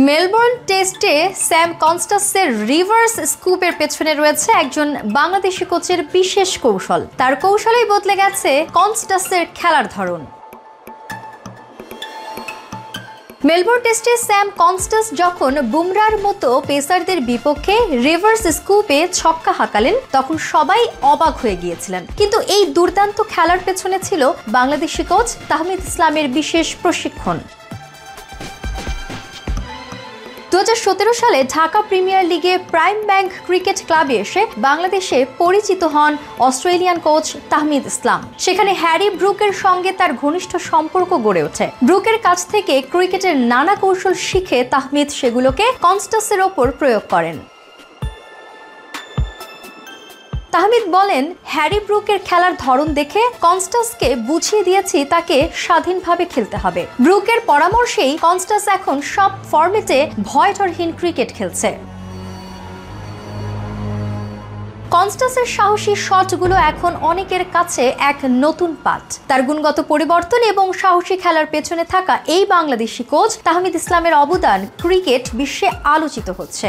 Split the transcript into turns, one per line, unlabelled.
Melbourne টেস্টে Sam কনস্টাসের reverse স্কুপের পেছনে রয়েছে একজন বাংলাদেশি কোচের বিশেষ কৌশল। তার কৌশলেই বদলে গেছে কনস্টাসের খেলার ধরন। মেলবোর্ন টেস্টে স্যাম কনস্টাস যখন বুমরার মতো পেসারদের বিপক্ষে রিভার্স স্কুপে ছক্কা হাঁকালেন তখন সবাই অবাক হয়ে গিয়েছিলেন। কিন্তু এই দুর্দান্ত খেলার পেছনে ছিল বাংলাদেশি কোচ তাহমিদ ইসলামের বিশেষ প্রশিক্ষণ। 2017 সালে ঢাকা প্রিমিয়ার লিগে প্রাইম ব্যাংক ক্রিকেট ক্লাবে এসে বাংলাদেশে পরিচিত হন অস্ট্রেলিয়ান কোচ তাহমিদ ইসলাম। সেখানে হ্যারি ব্রুকের সঙ্গে তার ঘনিষ্ঠ সম্পর্ক গড়ে ওঠে। ব্রুকের কাছ থেকে ক্রিকেটের নানা কৌশল শিখে তাহমিদ সেগুলোকে কনস্টাসের ওপর প্রয়োগ করেন। তাহমিদ বলেন, হ্যারি ব্রুকের খেলার ধরন দেখে কনস্টাসকে বুঝিয়ে দিয়েছি তাকে স্বাধীনভাবে খেলতে হবে। ব্রুকের পরামর্শেই কনস্টাস এখন সব ফরম্যাটে ভয়ডরহীন ক্রিকেট খেলছে। কনস্টাসের সাহসী শটগুলো এখন অনেকের কাছে এক নতুন পাঠ। তার গুণগত পরিবর্তন এবং সাহসী খেলার পেছনে থাকা এই বাংলাদেশি কোচ তাহমিদ ইসলামের অবদান ক্রিকেট বিশ্বে আলোচিত হচ্ছে।